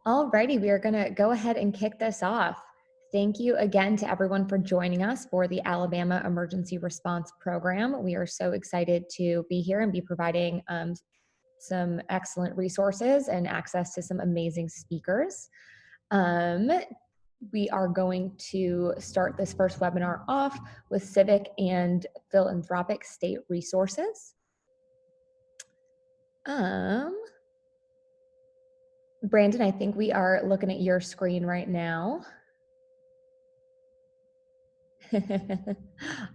Alrighty, we are going to go ahead and kick this off. Thank you again to everyone for joining us for the Alabama Emergency Response Program. We are so excited to be here and be providing some excellent resources and access to some amazing speakers. We are going to start this first webinar off with Civic and Philanthropic State Resources. Brandon, I think we are looking at your screen right now.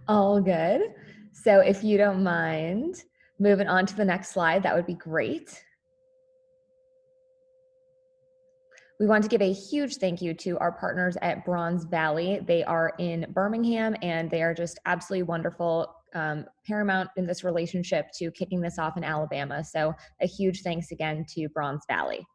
All good. So if you don't mind moving on to the next slide, that would be great. We want to give a huge thank you to our partners at Bronze Valley. They are in Birmingham and they are just absolutely wonderful, paramount in this relationship to kicking this off in Alabama. So a huge thanks again to Bronze Valley.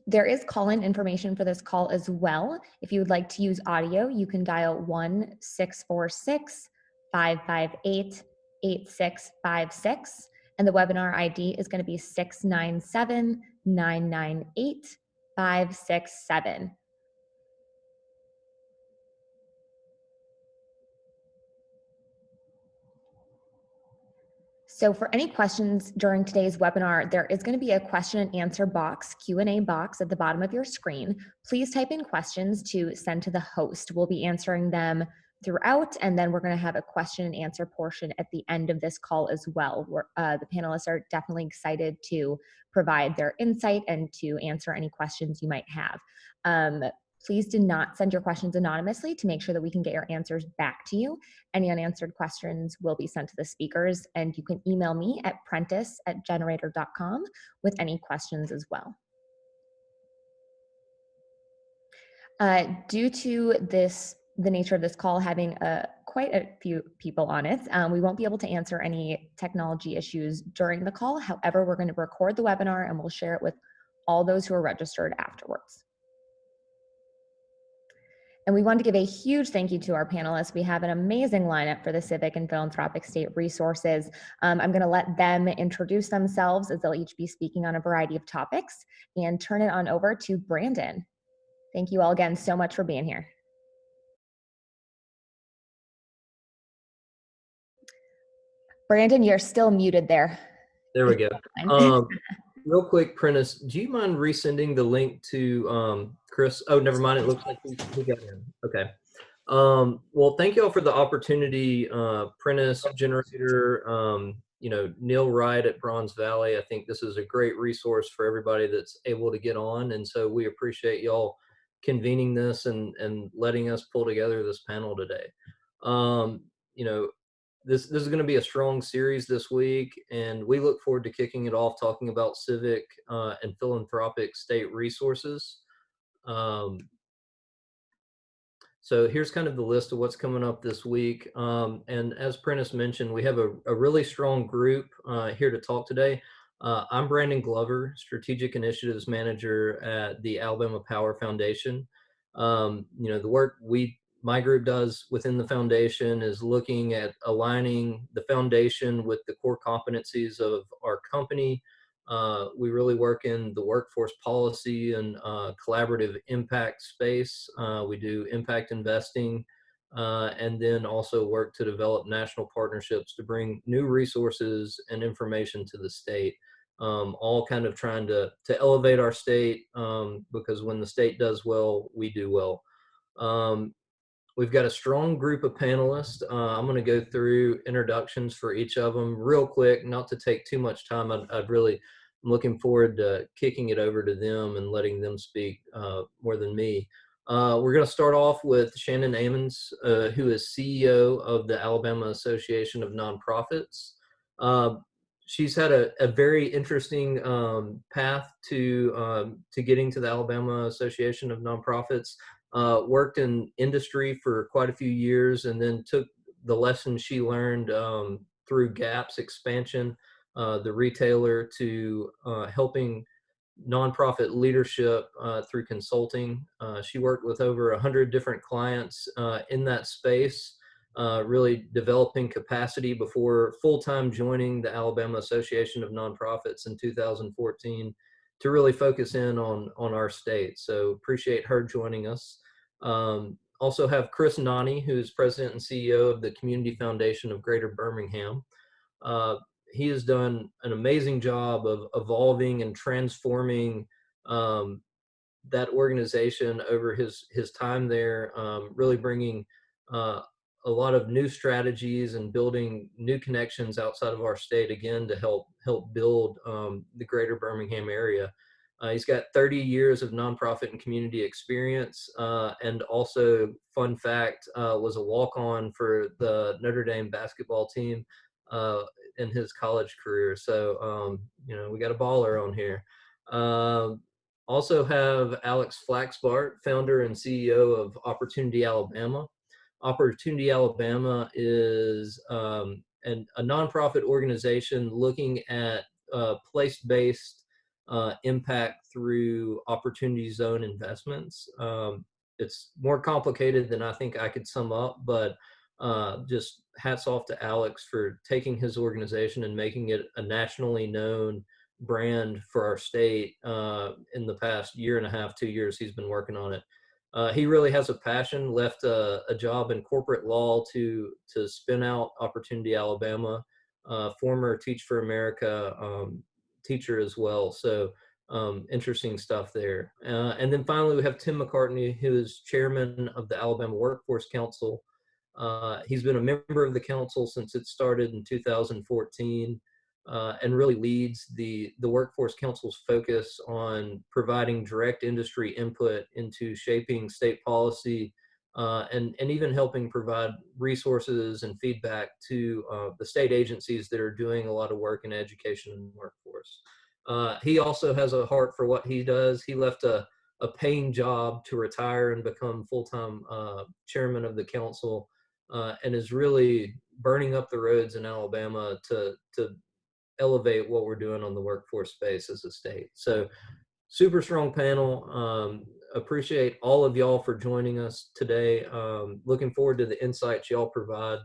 There is call-in information for this call as well. If you would like to use audio, you can dial 1-646-558-8656, and the webinar ID is going to be 697-998-567. So for any questions during today's webinar, there is going to be a question and answer box, Q&A box at the bottom of your screen. Please type in questions to send to the host. We'll be answering them throughout, and then we're going to have a question and answer portion at the end of this call as well. The panelists are definitely excited to provide their insight and to answer any questions you might have. Please do not send your questions anonymously to make sure that we can get your answers back to you. Any unanswered questions will be sent to the speakers, and you can email me at prentice@generator.com with any questions as well. Due to the nature of this call having quite a few people on it, we won't be able to answer any technology issues during the call. However, we're going to record the webinar and we'll share it with all those who are registered afterwards. And we want to give a huge thank you to our panelists. We have an amazing lineup for the Civic and Philanthropic State Resources. I'm going to let them introduce themselves as they'll each be speaking on a variety of topics, and turn it on over to Brandon. Thank you all again so much for being here. Brandon, you're still muted there. There we go. Real quick, Prentice, do you mind resending the link to Chris? Oh, never mind. It looks like he got in. Okay. Well, thank you all for the opportunity. Prentice, Generator, Neil Wright at Bronze Valley. I think this is a great resource for everybody that's able to get on. And so we appreciate y'all convening this and letting us pull together this panel today. This is going to be a strong series this week, and we look forward to kicking it off talking about civic and philanthropic state resources. So here's kind of the list of what's coming up this week. And as Prentice mentioned, we have a really strong group here to talk today. I'm Brandon Glover, Strategic Initiatives Manager at the Alabama Power Foundation. The work my group does within the foundation is looking at aligning the foundation with the core competencies of our company. We really work in the workforce policy and collaborative impact space. We do impact investing and then also work to develop national partnerships to bring new resources and information to the state. All kind of trying to elevate our state because when the state does well, we do well. We've got a strong group of panelists. I'm going to go through introductions for each of them real quick, not to take too much time. I'm looking forward to kicking it over to them and letting them speak more than me. We're going to start off with Shannon Ammons, who is CEO of the Alabama Association of Nonprofits. She's had a very interesting path to getting to the Alabama Association of Nonprofits. Worked in industry for quite a few years and then took the lessons she learned through GAP's expansion, the retailer, to helping nonprofit leadership through consulting. She worked with over 100 different clients in that space, really developing capacity before full-time joining the Alabama Association of Nonprofits in 2014. to really focus in on our state. So appreciate her joining us. Also have Chris Nani, who's president and CEO of the Community Foundation of Greater Birmingham. Uh, he has done an amazing job of evolving and transforming um, that organization over his time there, really bringing uh, a lot of new strategies and building new connections outside of our state again to help build the greater Birmingham area. He's got 30 years of nonprofit and community experience, and also, fun fact, was a walk-on for the Notre Dame basketball team uh, in his college career. So, we got a baller on here. Um, Also have Alex Flaxbart, founder and CEO of Opportunity Alabama. Opportunity Alabama is a nonprofit organization looking at place-based impact through opportunity zone investments. It's more complicated than I think I could sum up, but just hats off to Alex for taking his organization and making it a nationally known brand for our state in the past year and a half, 2 years he's been working on it. He really has a passion, left a job in corporate law to spin out Opportunity Alabama, former Teach for America teacher as well. So interesting stuff there. And then finally, we have Tim McCartney, who is chairman of the Alabama Workforce Council. He's been a member of the council since it started in 2014. And really leads the Workforce Council's focus on providing direct industry input into shaping state policy, and even helping provide resources and feedback to the state agencies that are doing a lot of work in education and workforce. He also has a heart for what he does. He left a paying job to retire and become full-time chairman of the council, and is really burning up the roads in Alabama to elevate what we're doing on the workforce space as a state. So super strong panel. Appreciate all of y'all for joining us today. Looking forward to the insights y'all provide.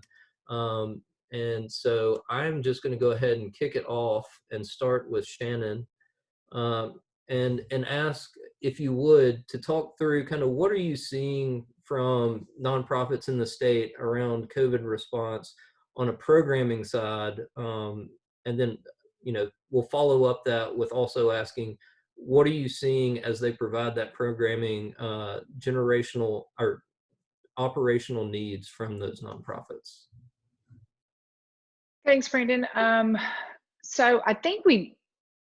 And so I'm just going to go ahead and kick it off and start with Shannon, um, and ask if you would to talk through kind of what are you seeing from nonprofits in the state around COVID response on a programming side, and then we'll follow up that with also asking what are you seeing as they provide that programming, generational or operational needs from those nonprofits. Thanks, Brandon. So I think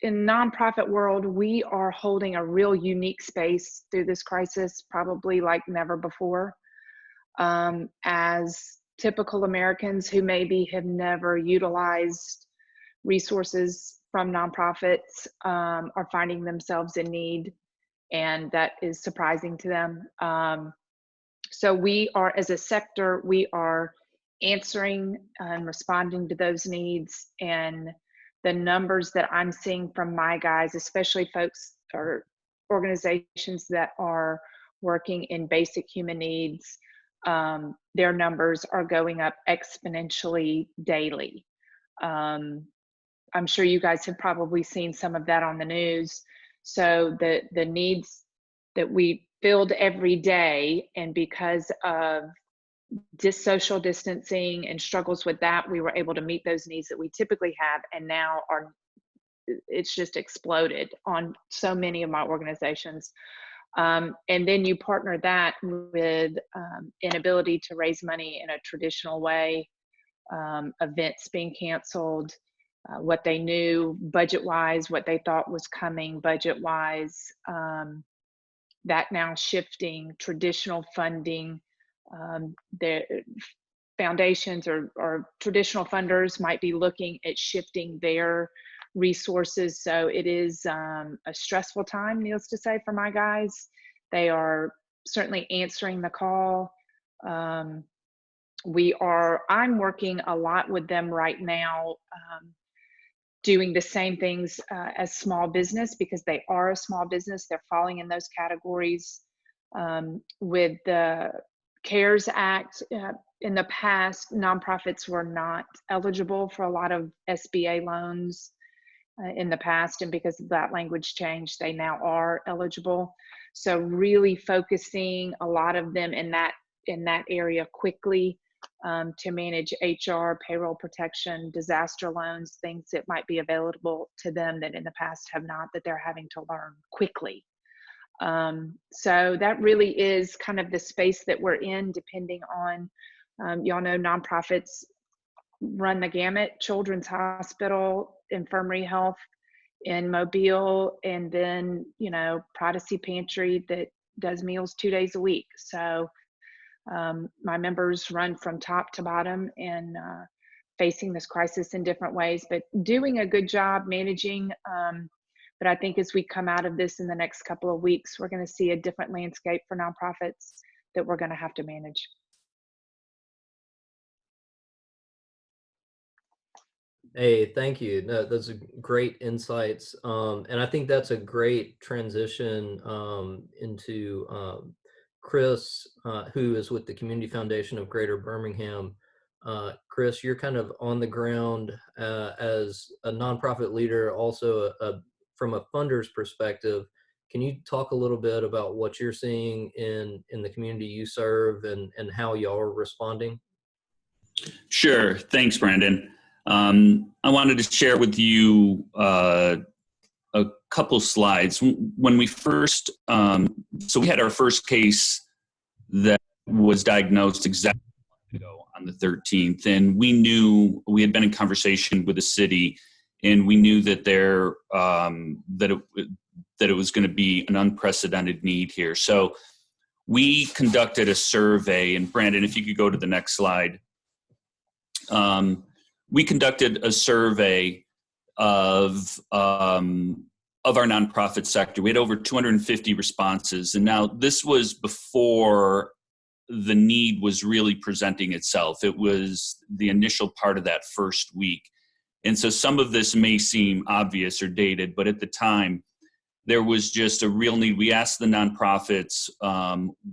in nonprofit world, we are holding a real unique space through this crisis, probably like never before. As typical Americans who maybe have never utilized resources from nonprofits, are finding themselves in need, and that is surprising to them. So we are, as a sector, we are answering and responding to those needs, and the numbers that I'm seeing from my guys, especially folks or organizations that are working in basic human needs, their numbers are going up exponentially daily. I'm sure you guys have probably seen some of that on the news. So the needs that we filled every day, and because of social distancing and struggles with that, we were able to meet those needs that we typically have, and now it's just exploded on so many of my organizations. And then you partner that with inability to raise money in a traditional way, events being canceled, what they knew budget-wise, what they thought was coming budget-wise, that now shifting traditional funding. The foundations or traditional funders might be looking at shifting their resources. So it is a stressful time, needless to say, for my guys. They are certainly answering the call. I'm working a lot with them right now, doing the same things as small business, because they are a small business. They're falling in those categories. With the CARES Act, in the past, nonprofits were not eligible for a lot of SBA loans. in the past, and because of that language change, they now are eligible. So really focusing a lot of them in that area quickly, to manage HR, payroll protection, disaster loans, things that might be available to them that in the past have not, that they're having to learn quickly. So that really is kind of the space that we're in, depending on, y'all know nonprofits run the gamut: Children's Hospital, Infirmary Health in Mobile, and then, you know, Prodigy Pantry that does meals 2 days a week. So my members run from top to bottom and facing this crisis in different ways, but doing a good job managing. But I think as we come out of this in the next couple of weeks, we're going to see a different landscape for nonprofits that we're going to have to manage. Hey, thank you. No, those are great insights. And I think that's a great transition into Chris, who is with the Community Foundation of Greater Birmingham. Chris, you're kind of on the ground as a nonprofit leader, also from a funder's perspective. Can you talk a little bit about what you're seeing in the community you serve and how y'all are responding? Sure. Thanks, Brandon. I wanted to share with you a couple slides. When we first, so we had our first case that was diagnosed exactly a month ago on the 13th, and we knew, we had been in conversation with the city, and we knew that that it was going to be an unprecedented need here. So we conducted a survey, and Brandon, if you could go to the next slide. We conducted a survey of our nonprofit sector. We had over 250 responses, and now this was before the need was really presenting itself. It was the initial part of that first week. And so some of this may seem obvious or dated, but at the time, there was just a real need. We asked the nonprofits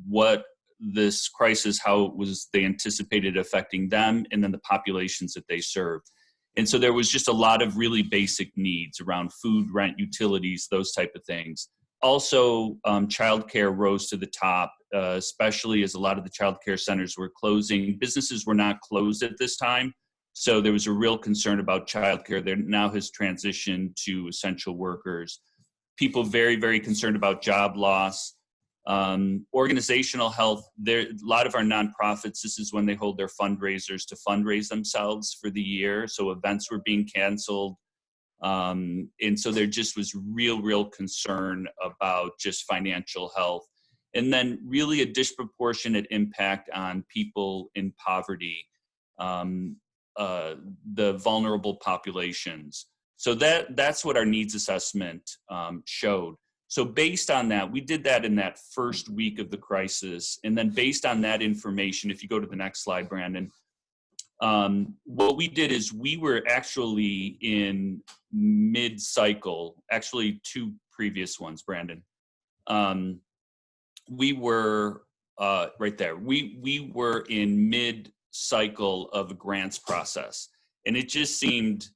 what this crisis, how they anticipated affecting them, and then the populations that they served. And so there was just a lot of really basic needs around food, rent, utilities, those type of things. Also, childcare rose to the top, especially as a lot of the childcare centers were closing. Businesses were not closed at this time, so there was a real concern about childcare. There now has transitioned to essential workers. People very, very concerned about job loss. Organizational health. A lot of our nonprofits, this is when they hold their fundraisers to fundraise themselves for the year. So events were being canceled. And so there just was real concern about just financial health. And then really a disproportionate impact on people in poverty, the vulnerable populations. So that's what our needs assessment showed. So based on that, we did that in that first week of the crisis. And then based on that information, if you go to the next slide, Brandon, what we did is we were actually in mid-cycle, actually two previous ones, Brandon. We were right there. We were in mid-cycle of a grants process. And it just seemed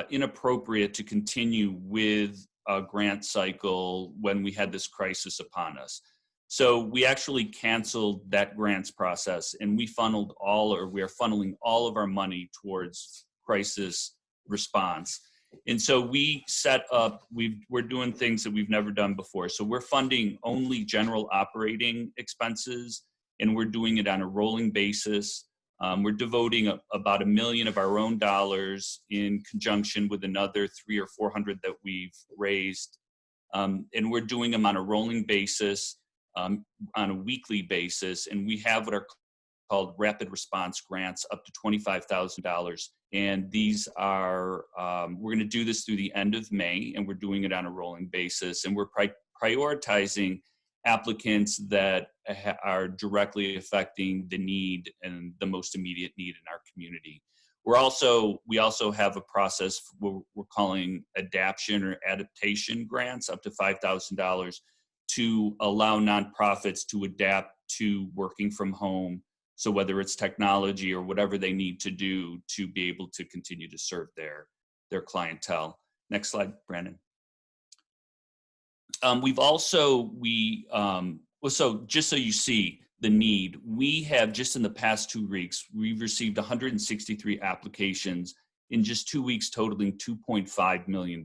inappropriate to continue with a grant cycle when we had this crisis upon us. So we actually canceled that grants process, and we are funneling all of our money towards crisis response. And so we set up, we're doing things that we've never done before. So we're funding only general operating expenses, and we're doing it on a rolling basis. We're devoting about $1 million of our own dollars in conjunction with another 300 or 400 that we've raised. And we're doing them on a rolling basis, on a weekly basis. And we have what are called rapid response grants up to $25,000. And these are, we're going to do this through the end of May, and we're doing it on a rolling basis. And we're prioritizing applicants that are directly affecting the need and the most immediate need in our community. We also have a process we're calling adaptation grants up to $5,000 to allow nonprofits to adapt to working from home. So whether it's technology or whatever they need to do to be able to continue to serve their clientele. Next slide, Brandon. We've also, so just so you see the need, we have just in the past 2 weeks, we've received 163 applications in just 2 weeks, totaling $2.5 million.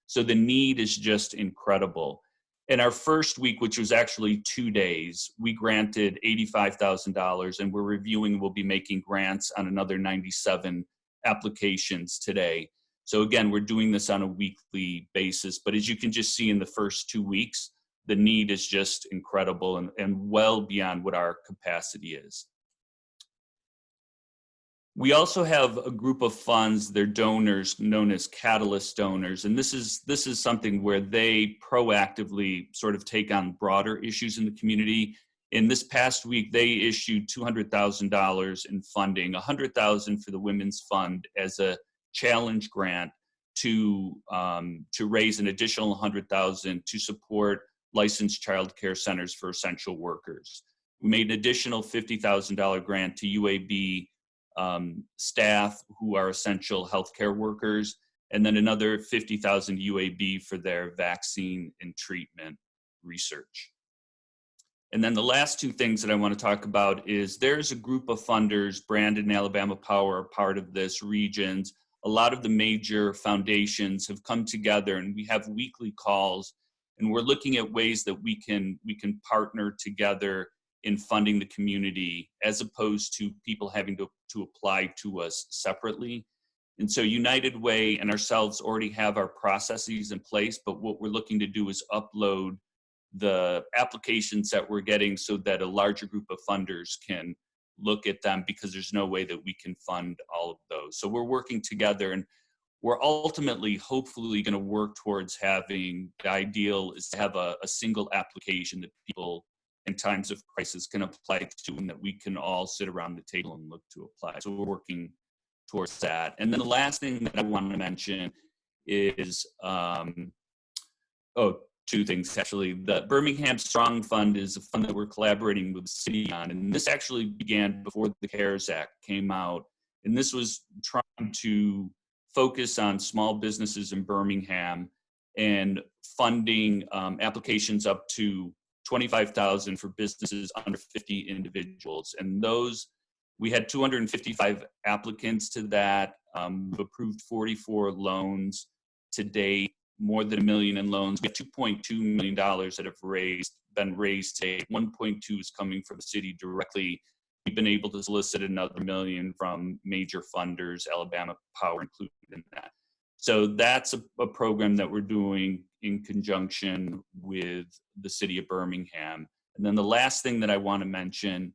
So the need is just incredible. In our first week, which was actually 2 days, we granted $85,000, and we're reviewing, we'll be making grants on another 97 applications today. So again, we're doing this on a weekly basis, but as you can just see in the first 2 weeks, the need is just incredible and well beyond what our capacity is. We also have a group of funds, they're donors known as Catalyst donors, and this is something where they proactively sort of take on broader issues in the community. In this past week, they issued $200,000 in funding, $100,000 for the Women's Fund as a challenge grant to raise an additional $100,000 to support licensed child care centers for essential workers. We made an additional $50,000 grant to UAB staff who are essential healthcare workers, and then another $50,000 UAB for their vaccine and treatment research. And then the last 2 things that I want to talk about is there's a group of funders, Brandon and Alabama Power are part of this, Regions. A lot of the major foundations have come together, and we have weekly calls, and we're looking at ways that we can partner together in funding the community, as opposed to people having to apply to us separately. And so United Way and ourselves already have our processes in place, but what we're looking to do is upload the applications that we're getting so that a larger group of funders can look at them, because there's no way that we can fund all of those. So we're working together, and we're ultimately, hopefully, going to work towards having, the ideal is to have a single application that people in times of crisis can apply to, and that we can all sit around the table and look to apply. So we're working towards that. And then the last thing that I want to mention is, 2 things actually. The Birmingham Strong Fund is a fund that we're collaborating with the city on, and this actually began before the CARES Act came out. And this was trying to focus on small businesses in Birmingham and funding applications up to $25,000 for businesses under 50 individuals. And those, we had 255 applicants to that. We've approved 44 loans to date, more than $1 million in loans. We have $2.2 million that have been raised today. 1.2 is coming from the city directly. We've been able to solicit another $1 million from major funders, Alabama Power included in that. So that's a program that we're doing in conjunction with the city of Birmingham. And then the last thing that I want to mention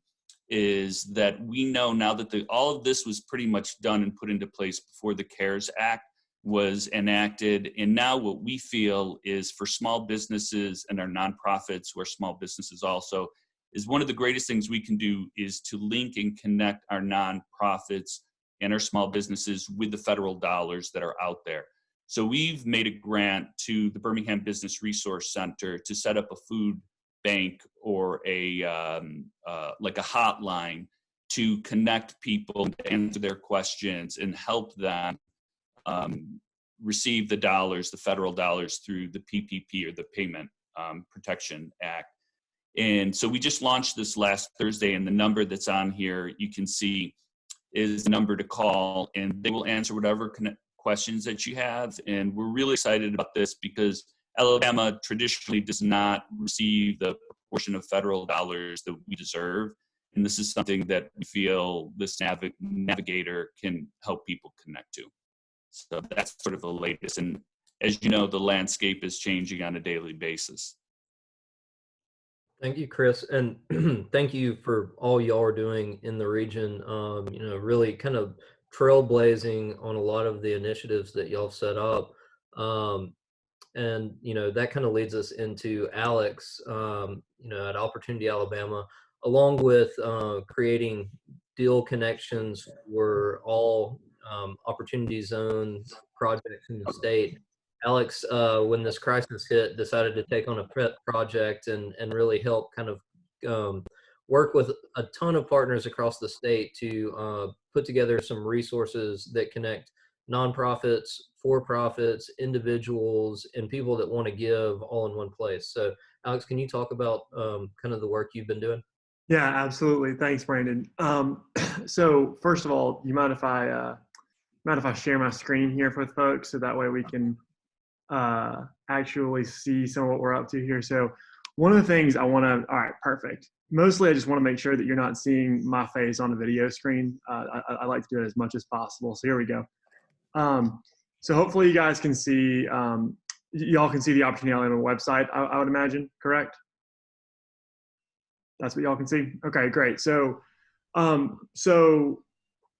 is that we know now that all of this was pretty much done and put into place before the CARES Act was enacted. And now what we feel is, for small businesses and our nonprofits, who are small businesses also, is one of the greatest things we can do is to link and connect our nonprofits and our small businesses with the federal dollars that are out there. So we've made a grant to the Birmingham Business Resource Center to set up a food bank or like a hotline to connect people, to answer their questions, and help them receive the dollars, the federal dollars, through the PPP, or the Payment Protection Act. And so we just launched this last Thursday, and the number that's on here, you can see, is the number to call, and they will answer whatever questions that you have. And we're really excited about this because Alabama traditionally does not receive the portion of federal dollars that we deserve. And this is something that we feel this navigator can help people connect to. So that's sort of the latest. And as you know, the landscape is changing on a daily basis. Thank you, Chris, and thank you for all y'all are doing in the region. Really kind of trailblazing on a lot of the initiatives that y'all set up. And that kind of leads us into Alex, at Opportunity Alabama, along with creating deal connections for all opportunity zone projects in the state. Alex, when this crisis hit, decided to take on a project and really help kind of work with a ton of partners across the state to put together some resources that connect nonprofits, for-profits, individuals, and people that want to give all in one place. So Alex, can you talk about kind of the work you've been doing? Yeah, absolutely. Thanks, Brandon. So first of all, you mind if I share my screen here with folks so that way we can actually see some of what we're up to here. So one of the things I want to, all right, perfect. Mostly I just want to make sure that you're not seeing my face on the video screen. I like to do it as much as possible. So here we go. So hopefully you guys can see, y'all can see the Opportunity Alabama website, I would imagine, correct? That's what y'all can see? Okay, great. So, one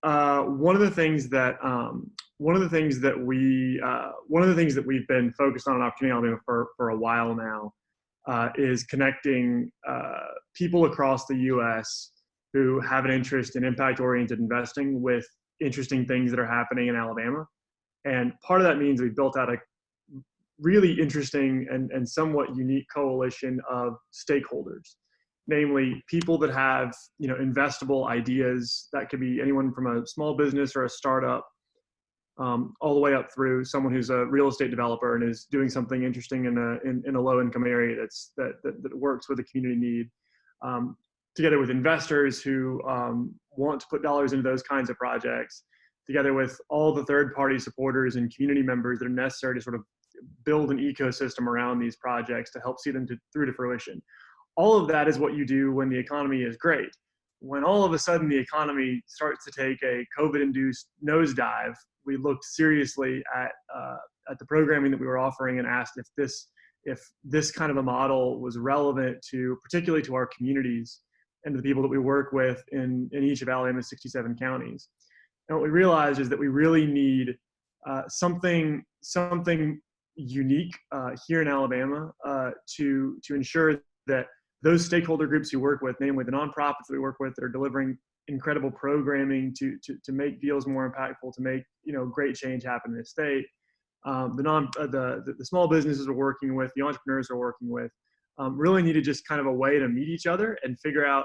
of the things that we've been focused on at Opportunity Alabama for a while now is connecting people across the U.S. who have an interest in impact-oriented investing with interesting things that are happening in Alabama. And part of that means we've built out a really interesting and somewhat unique coalition of stakeholders, namely people that have, investable ideas. That could be anyone from a small business or a startup, all the way up through someone who's a real estate developer and is doing something interesting in a low income area that works with a community need, together with investors who want to put dollars into those kinds of projects, together with all the third party supporters and community members that are necessary to sort of build an ecosystem around these projects to help see them through to fruition. All of that is what you do when the economy is great. When all of a sudden the economy starts to take a COVID-induced nosedive, we looked seriously at the programming that we were offering and asked if this kind of a model was relevant particularly to our communities and to the people that we work with in each of Alabama's 67 counties. And what we realized is that we really need something unique here in Alabama to ensure that those stakeholder groups you work with, namely the nonprofits that we work with that are delivering incredible programming to make deals more impactful, to make great change happen in the state, the small businesses we're working with, the entrepreneurs we're working with, really needed just kind of a way to meet each other and figure out,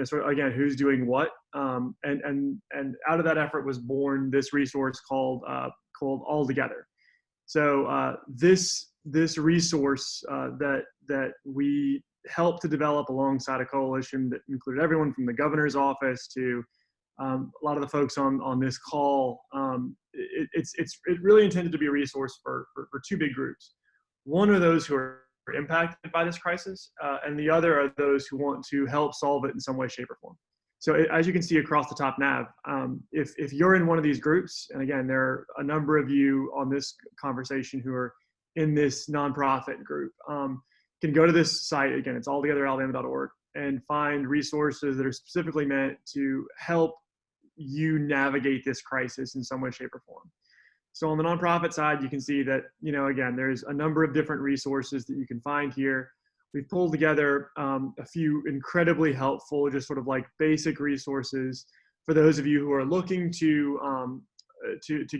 sort of again, who's doing what, and out of that effort was born this resource called All Together. So this resource that we helped to develop alongside a coalition that included everyone from the governor's office to a lot of the folks on this call. It's really intended to be a resource for two big groups. One are those who are impacted by this crisis, and the other are those who want to help solve it in some way, shape, or form. So as you can see across the top nav, if you're in one of these groups, and again, there are a number of you on this conversation who are in this nonprofit group, can go to this site, again, it's alltogetheralabama.org, and find resources that are specifically meant to help you navigate this crisis in some way, shape, or form. So on the nonprofit side, you can see that, again, there's a number of different resources that you can find here. We've pulled together a few incredibly helpful, just sort of like basic resources for those of you who are looking to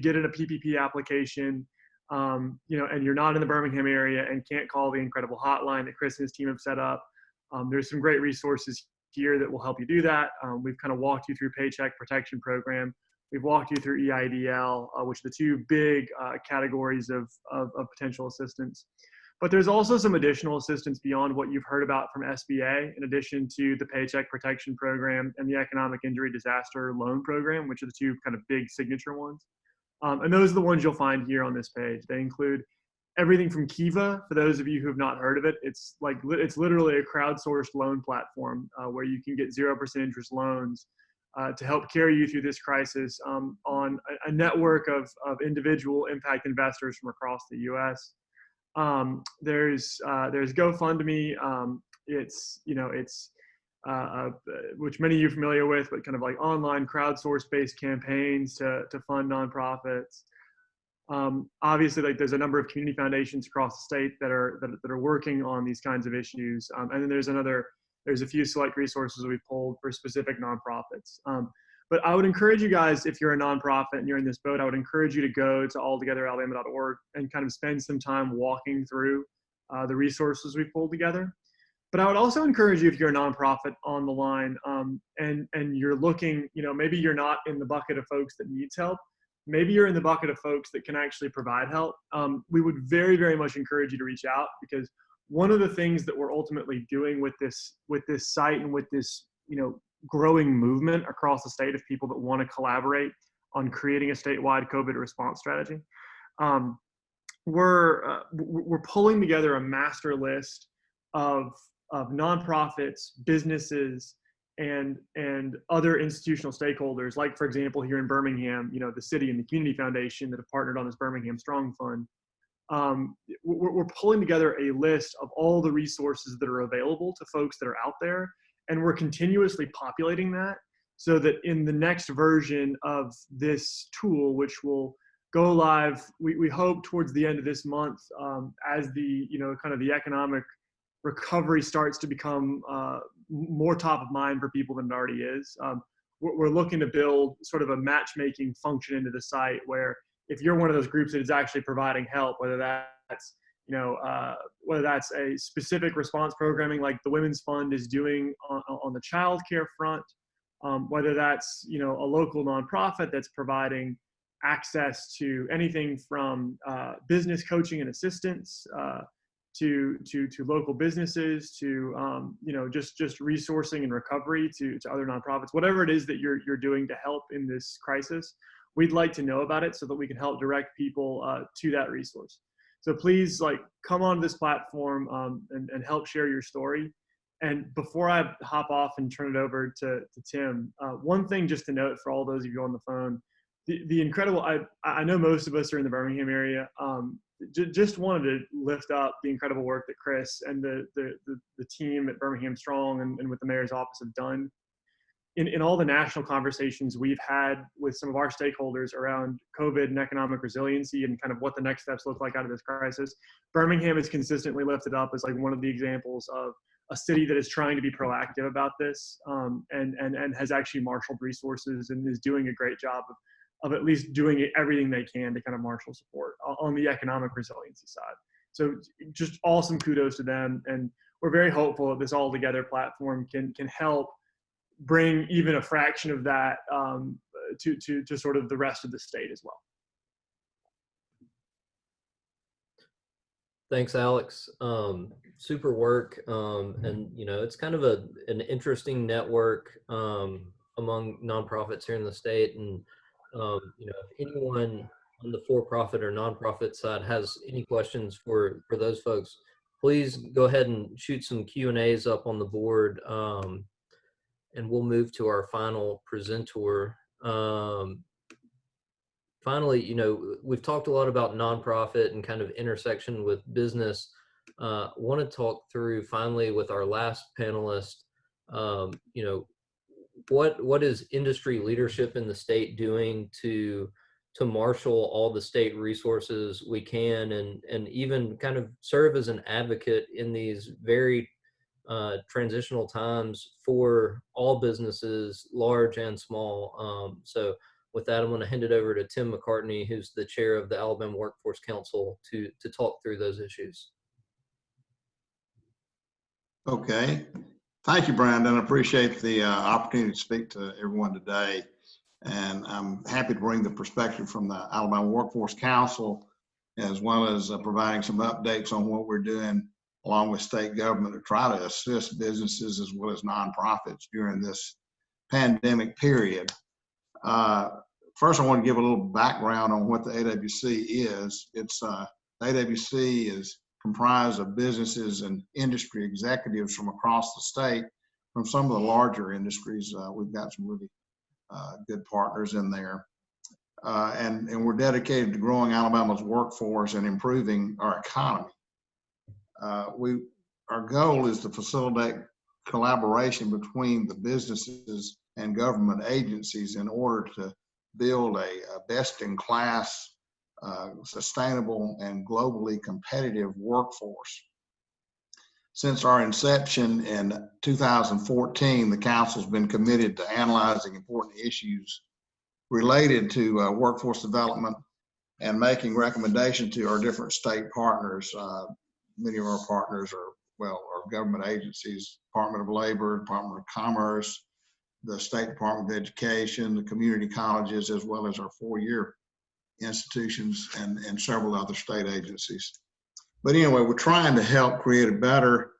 get in a PPP application, and you're not in the Birmingham area and can't call the incredible hotline that Chris and his team have set up. There's some great resources here that will help you do that. We've kind of walked you through Paycheck Protection Program. We've walked you through EIDL, which are the two big categories of potential assistance. But there's also some additional assistance beyond what you've heard about from SBA, in addition to the Paycheck Protection Program and the Economic Injury Disaster Loan Program, which are the two kind of big signature ones. And those are the ones you'll find here on this page. They include everything from Kiva. For those of you who have not heard of it, it's literally a crowdsourced loan platform where you can get 0% interest loans to help carry you through this crisis on a network of individual impact investors from across the U.S. There's GoFundMe. It's which many of you are familiar with, but kind of like online crowdsource-based campaigns to fund nonprofits. Obviously, like there's a number of community foundations across the state that are working on these kinds of issues, and then there's a few select resources we've pulled for specific nonprofits. But I would encourage you guys, if you're a nonprofit and you're in this boat, I would encourage you to go to alltogetheralabama.org and kind of spend some time walking through the resources we pulled together. But I would also encourage you, if you're a nonprofit on the line, and you're looking, maybe you're not in the bucket of folks that needs help. Maybe you're in the bucket of folks that can actually provide help. We would very, very much encourage you to reach out, because one of the things that we're ultimately doing with this site and with this, growing movement across the state of people that want to collaborate on creating a statewide COVID response strategy, we're pulling together a master list of nonprofits, businesses, and other institutional stakeholders, like, for example, here in Birmingham, the city and the community foundation that have partnered on this Birmingham Strong Fund. We're pulling together a list of all the resources that are available to folks that are out there, and we're continuously populating that, so that in the next version of this tool, which will go live, we hope towards the end of this month, as the kind of the economic recovery starts to become more top of mind for people than it already is. We're looking to build sort of a matchmaking function into the site, where if you're one of those groups that is actually providing help, whether that's a specific response programming like the Women's Fund is doing on the child care front, whether that's a local nonprofit that's providing access to anything from business coaching and assistance, to local businesses, to just resourcing and recovery to other nonprofits, whatever it is that you're doing to help in this crisis, we'd like to know about it so that we can help direct people to that resource. So please, come on this platform and help share your story. And before I hop off and turn it over to Tim, one thing just to note for all those of you on the phone, the incredible, I know most of us are in the Birmingham area. Just wanted to lift up the incredible work that Chris and the team at Birmingham Strong and with the mayor's office have done in all the national conversations we've had with some of our stakeholders around COVID and economic resiliency and kind of what the next steps look like out of this crisis. Birmingham is consistently lifted up as one of the examples of a city that is trying to be proactive about this, and has actually marshaled resources and is doing a great job of at least doing everything they can to kind of marshal support on the economic resiliency side. So just awesome kudos to them. And we're very hopeful that this all together platform can help bring even a fraction of that to sort of the rest of the state as well. Thanks, Alex. Super work. And, it's kind of an interesting network among nonprofits here in the state. And, if anyone on the for-profit or nonprofit side has any questions for those folks, please go ahead and shoot some Q&As up on the board, and we'll move to our final presenter. Finally, we've talked a lot about nonprofit and kind of intersection with business. Want to talk through finally with our last panelist, what is industry leadership in the state doing to marshal all the state resources we can, and even kind of serve as an advocate in these very transitional times for all businesses, large and small. So with that, I'm going to hand it over to Tim McCartney, who's the chair of the Alabama Workforce Council, to talk through those issues. Okay. Thank you, Brandon. I appreciate the opportunity to speak to everyone today. And I'm happy to bring the perspective from the Alabama Workforce Council, as well as providing some updates on what we're doing along with state government to try to assist businesses as well as nonprofits during this pandemic period. First, I want to give a little background on what the AWC is. The AWC is comprised of businesses and industry executives from across the state, from some of the larger industries. We've got some really good partners in there. And we're dedicated to growing Alabama's workforce and improving our economy. Our goal is to facilitate collaboration between the businesses and government agencies in order to build a best-in-class, sustainable, and globally competitive workforce. Since our inception in 2014, the Council's been committed to analyzing important issues related to workforce development and making recommendations to our different state partners. Many of our partners are our government agencies, Department of Labor, Department of Commerce, the State Department of Education, the community colleges, as well as our four-year institutions and several other state agencies. But anyway, we're trying to help create a better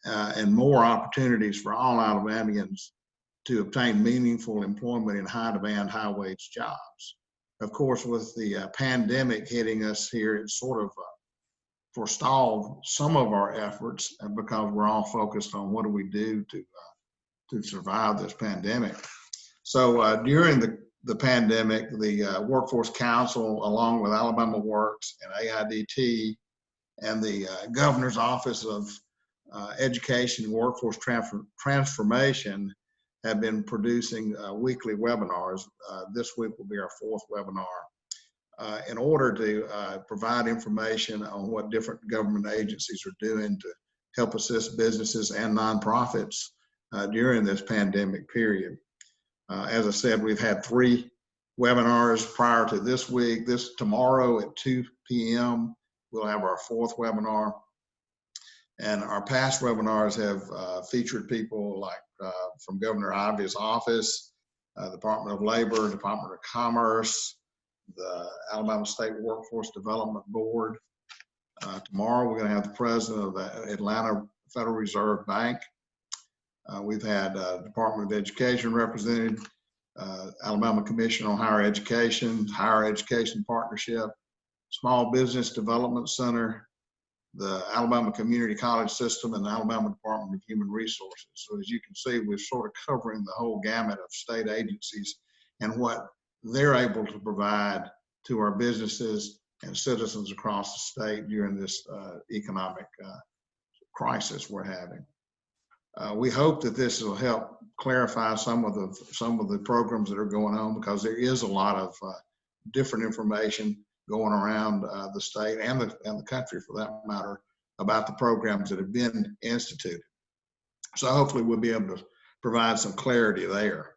and more opportunities for all Alabamians to obtain meaningful employment in high-demand, high-wage jobs. Of course, with the pandemic hitting us here, it sort of forestalled some of our efforts because we're all focused on what do we do to survive this pandemic. So during the pandemic, the Workforce Council, along with Alabama Works and AIDT and the Governor's Office of Education and Workforce Transformation, have been producing weekly webinars. This week will be our fourth webinar in order to provide information on what different government agencies are doing to help assist businesses and nonprofits during this pandemic period. As I said, we've had 3 webinars prior to this week. Tomorrow at 2 p.m., we'll have our 4th webinar. And our past webinars have featured people like from Governor Ivey's office, Department of Labor, Department of Commerce, the Alabama State Workforce Development Board. Tomorrow, we're going to have the president of the Atlanta Federal Reserve Bank. We've had Department of Education represented, Alabama Commission on Higher Education Partnership, Small Business Development Center, the Alabama Community College System, and the Alabama Department of Human Resources. So as you can see, we're sort of covering the whole gamut of state agencies and what they're able to provide to our businesses and citizens across the state during this economic crisis we're having. We hope that this will help clarify some of the programs that are going on, because there is a lot of different information going around the state and the country, for that matter, about the programs that have been instituted. So hopefully we'll be able to provide some clarity there.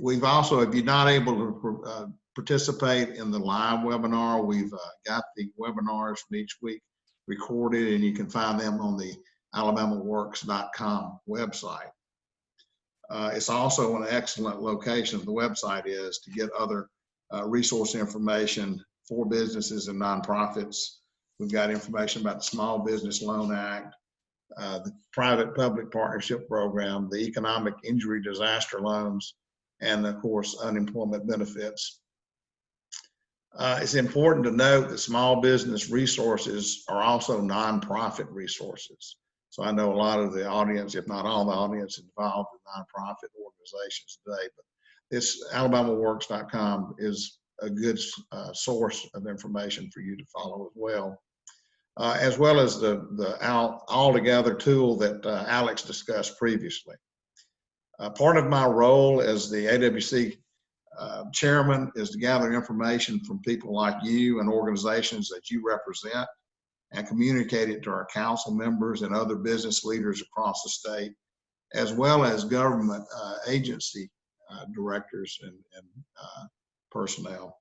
We've also, if you're not able to participate in the live webinar, we've got the webinars from each week recorded, and you can find them on the alabamaworks.com website. It's also an excellent location, the website is, to get other resource information for businesses and nonprofits. We've got information about the Small Business Loan Act, the Private-Public Partnership Program, the Economic Injury Disaster Loans, and of course, unemployment benefits. It's important to note that small business resources are also nonprofit resources. So I know a lot of the audience, if not all the audience, involved in nonprofit organizations today, but this alabamaworks.com is a good source of information for you to follow as well as the Altogether tool that Alex discussed previously. Part of my role as the AWC chairman is to gather information from people like you and organizations that you represent and communicate it to our council members and other business leaders across the state, as well as government agency directors and personnel.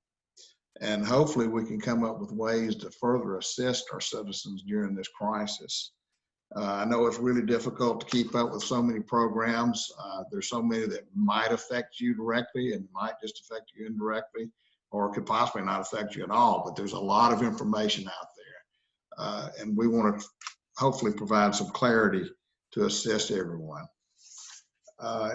And hopefully we can come up with ways to further assist our citizens during this crisis. I know it's really difficult to keep up with so many programs. There's so many that might affect you directly and might just affect you indirectly, or could possibly not affect you at all, but there's a lot of information out there. And we want to hopefully provide some clarity to assist everyone.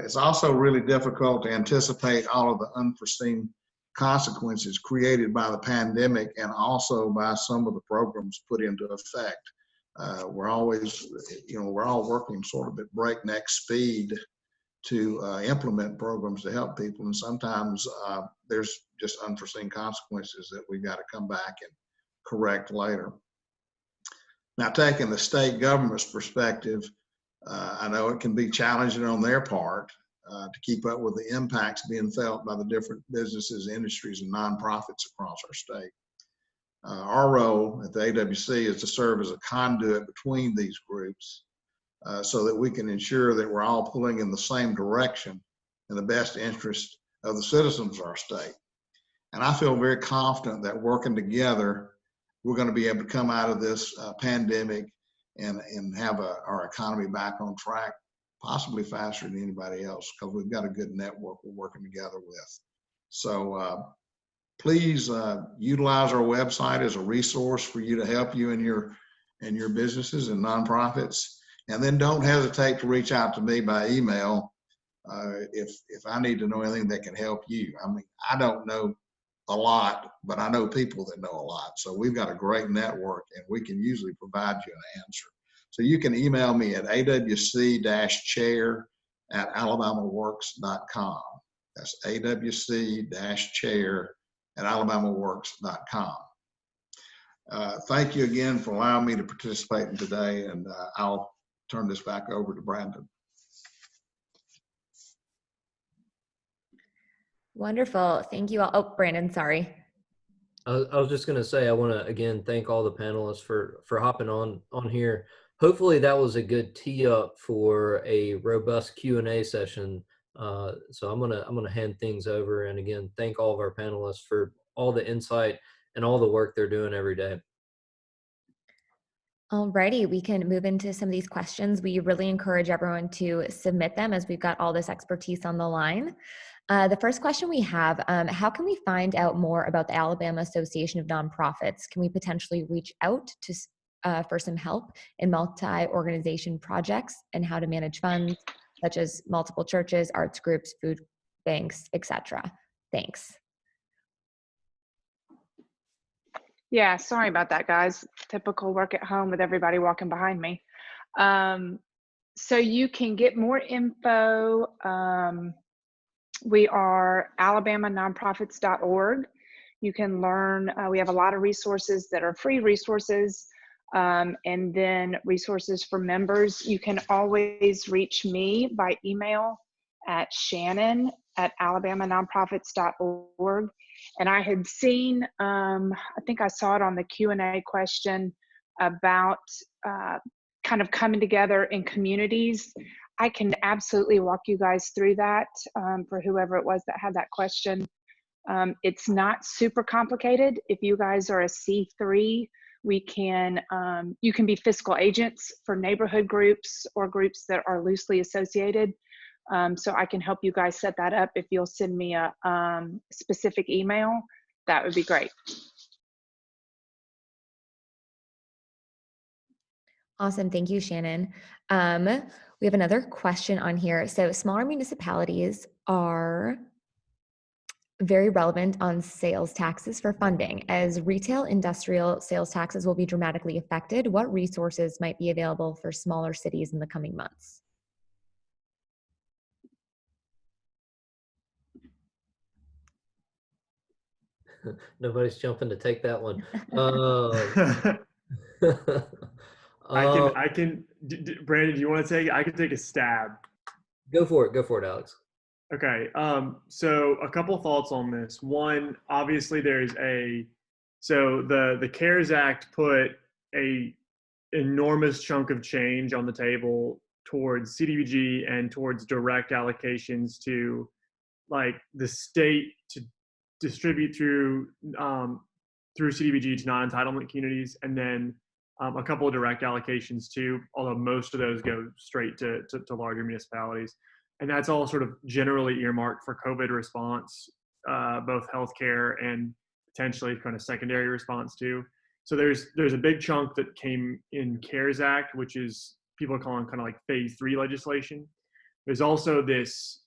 It's also really difficult to anticipate all of the unforeseen consequences created by the pandemic and also by some of the programs put into effect. We're always, we're all working sort of at breakneck speed to implement programs to help people. And sometimes there's just unforeseen consequences that we've got to come back and correct later. Now, taking the state government's perspective, I know it can be challenging on their part to keep up with the impacts being felt by the different businesses, industries, and nonprofits across our state. Our role at the AWC is to serve as a conduit between these groups so that we can ensure that we're all pulling in the same direction in the best interest of the citizens of our state. And I feel very confident that working together, we're going to be able to come out of this pandemic and have our economy back on track, possibly faster than anybody else, because we've got a good network we're working together with. So please utilize our website as a resource for you to help you in your businesses and nonprofits. And then don't hesitate to reach out to me by email if I need to know anything that can help you. I mean, I don't know a lot, but I know people that know a lot. So we've got a great network, and we can usually provide you an answer. So you can email me at awc-chair@alabamaworks.com. That's awc-chair@alabamaworks.com. Thank you again for allowing me to participate in today, and I'll turn this back over to Brandon. Wonderful. Thank you all. Oh, Brandon, sorry. I was just going to say, I want to again thank all the panelists for hopping on here. Hopefully that was a good tee up for a robust Q&A session. So I'm gonna hand things over, and again thank all of our panelists for all the insight and all the work they're doing every day. Alrighty, we can move into some of these questions. We really encourage everyone to submit them as we've got all this expertise on the line. The first question we have, how can we find out more about the Alabama Association of Nonprofits? Can we potentially reach out to for some help in multi-organization projects and how to manage funds, such as multiple churches, arts groups, food banks, etc.? Thanks. Yeah, sorry about that, guys. Typical work at home with everybody walking behind me. So you can get more info. We are alabamanonprofits.org. You can learn, we have a lot of resources that are free resources, and then resources for members. You can always reach me by email at shannon@alabamanonprofits.org. And I had seen, I think I saw it on the Q&A question about kind of coming together in communities. I can absolutely walk you guys through that for whoever it was that had that question. It's not super complicated. If you guys are a C3, we can, you can be fiscal agents for neighborhood groups or groups that are loosely associated. So I can help you guys set that up. If you'll send me a specific email, that would be great. Awesome. Thank you, Shannon. We have another question on here. So smaller municipalities are very relevant on sales taxes for funding. As retail industrial sales taxes will be dramatically affected, what resources might be available for smaller cities in the coming months? Nobody's jumping to take that one. I can, Brandon, do you want to take it? I can take a stab. Go for it, Alex. Okay, so a couple thoughts on this. One, obviously so the CARES Act put a enormous chunk of change on the table towards CDBG and towards direct allocations to like the state to distribute through CDBG to non-entitlement communities, and then a couple of direct allocations too, although most of those go straight to larger municipalities. And that's all sort of generally earmarked for COVID response, both healthcare and potentially kind of secondary response too. So there's a big chunk that came in CARES Act, which is people are calling kind of like phase 3 legislation. There's also this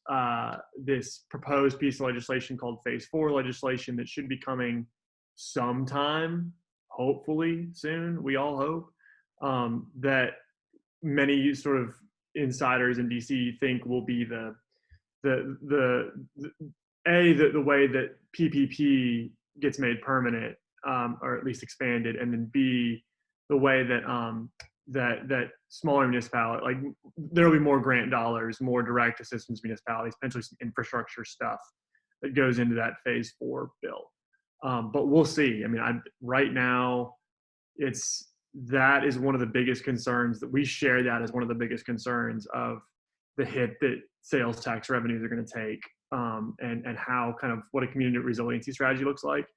proposed piece of legislation called phase 4 legislation that should be coming sometime, hopefully soon. We all hope that many sort of insiders in DC think will be the way that PPP gets made permanent, or at least expanded, and then B, the way that that smaller municipalities, like there'll be more grant dollars, more direct assistance municipalities, potentially some infrastructure stuff that goes into that phase 4 bill. But we'll see. I mean, right now, that is one of the biggest concerns that we share. That as one of the biggest concerns of the hit that sales tax revenues are going to take, and how kind of what a community resiliency strategy looks like.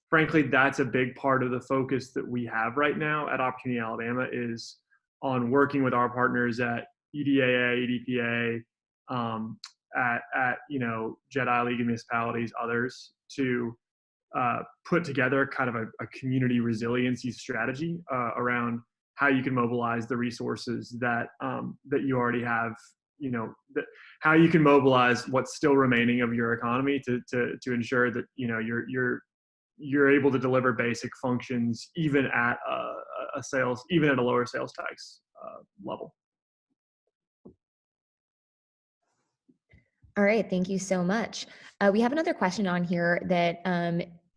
Frankly, that's a big part of the focus that we have right now at Opportunity Alabama is on working with our partners at EDAA, EDPA, at JEDI League of Municipalities, others, to put together kind of a community resiliency strategy around how you can mobilize the resources that that you already have. How you can mobilize what's still remaining of your economy to ensure that you're able to deliver basic functions even at a lower sales tax level. All right, thank you so much. We have another question on here that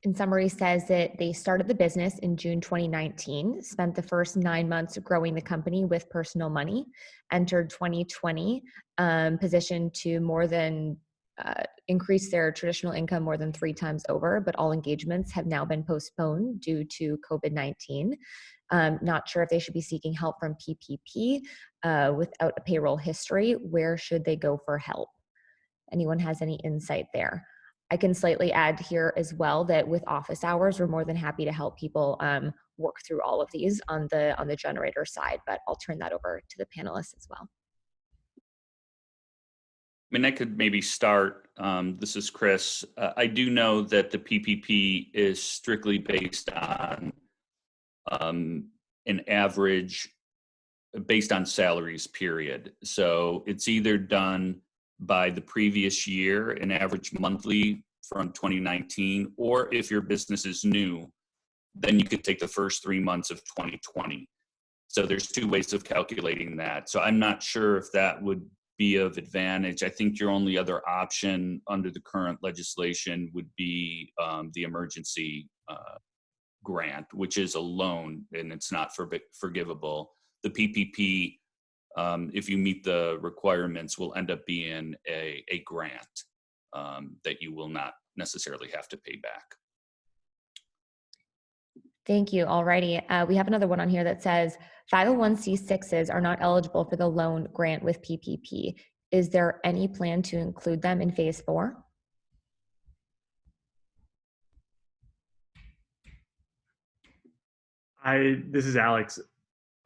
in summary says that they started the business in June 2019, spent the first 9 months growing the company with personal money, entered 2020 positioned to more than increase their traditional income more than 3 times over, but all engagements have now been postponed due to COVID-19. Not sure if they should be seeking help from PPP without a payroll history. Where should they go for help? Anyone has any insight there? I can slightly add here as well that with office hours, we're more than happy to help people work through all of these on the generator side, but I'll turn that over to the panelists as well. I mean, I could maybe start. This is Chris. I do know that the PPP is strictly based on an average based on salaries, period. So it's either done by the previous year, an average monthly from 2019, or if your business is new, then you could take the first 3 months of 2020. So there's 2 ways of calculating that. So I'm not sure if that would be of advantage. I think your only other option under the current legislation would be the emergency grant, which is a loan and it's not forgivable. The PPP, if you meet the requirements, will end up being a grant that you will not necessarily have to pay back. Thank you. Alrighty. We have another one on here that says 501c6s are not eligible for the loan grant with PPP. Is there any plan to include them in phase 4? This is Alex.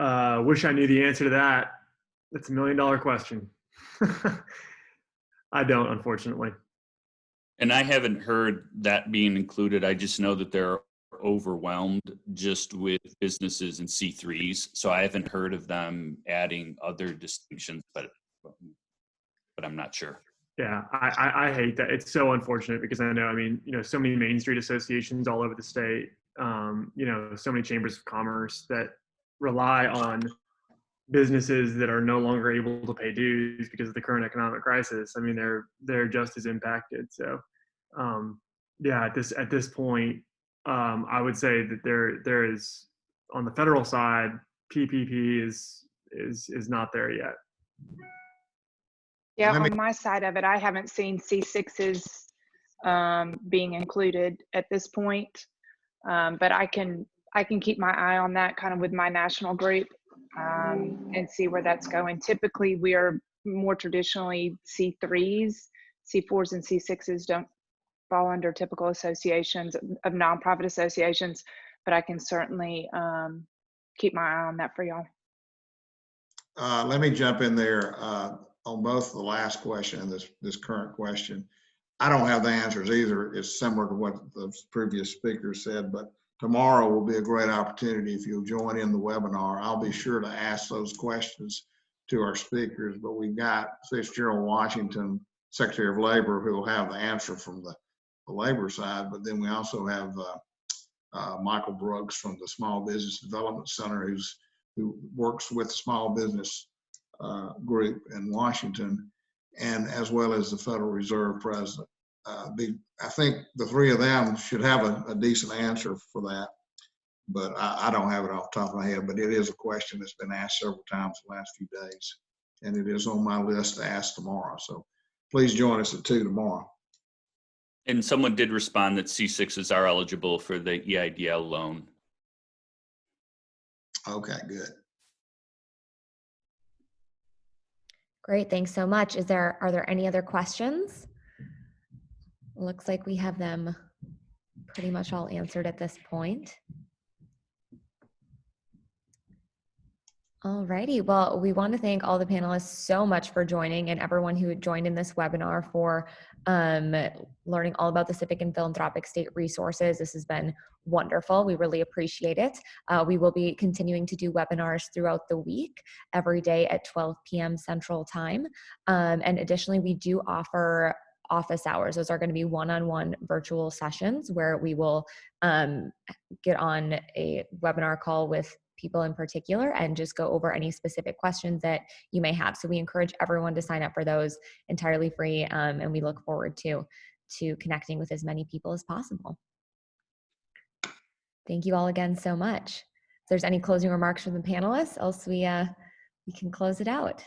Wish I knew the answer to that. That's $1 million question. I don't, unfortunately. And I haven't heard that being included. I just know that they're overwhelmed just with businesses and C3s. So I haven't heard of them adding other distinctions, but I'm not sure. Yeah, I hate that. It's so unfortunate because I know, so many Main Street associations all over the state, so many chambers of commerce that rely on businesses that are no longer able to pay dues because of the current economic crisis. They're just as impacted. So, at this point, I would say that there is, on the federal side, PPP is not there yet. Yeah, on my side of it, I haven't seen C6s being included at this point, but I can keep my eye on that kind of with my national group and see where that's going. Typically, we are more traditionally C3s, C4s and C6s don't fall under typical associations of nonprofit associations, but I can certainly keep my eye on that for y'all. Let me jump in there on both the last question and this current question. I don't have the answers either. It's similar to what the previous speaker said, but tomorrow will be a great opportunity if you'll join in the webinar. I'll be sure to ask those questions to our speakers, but we've got Fitzgerald Washington, Secretary of Labor, who will have the answer from the labor side, but then we also have Michael Brooks from the Small Business Development Center, who works with the small business group in Washington, and as well as the Federal Reserve President. I think the 3 of them should have a decent answer for that, but I don't have it off the top of my head, but it is a question that's been asked several times the last few days, and it is on my list to ask tomorrow. So please join us at 2 tomorrow. And someone did respond that C6s are eligible for the EIDL loan. Okay, good. Great, thanks so much. Are there any other questions? Looks like we have them pretty much all answered at this point. Alrighty, well, we want to thank all the panelists so much for joining, and everyone who joined in this webinar for learning all about the civic and philanthropic state resources. This has been wonderful. We really appreciate it. We will be continuing to do webinars throughout the week, every day at 12 p.m. Central Time. And additionally, we do offer office hours. Those are going to be one-on-one virtual sessions where we will get on a webinar call with people in particular and just go over any specific questions that you may have. So we encourage everyone to sign up for those, entirely free, and we look forward to connecting with as many people as possible. Thank you all again so much. If there's any closing remarks from the panelists, else we can close it out.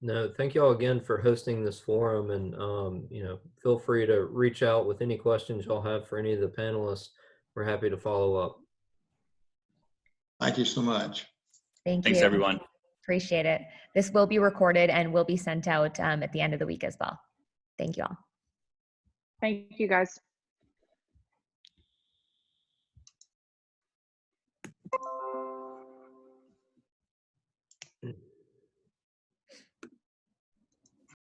No, thank you all again for hosting this forum, and feel free to reach out with any questions y'all have for any of the panelists. We're happy to follow up. Thank you so much. Thank Thanks, you. everyone. Appreciate it. This will be recorded and will be sent out at the end of the week as well. Thank you all. Thank you, guys.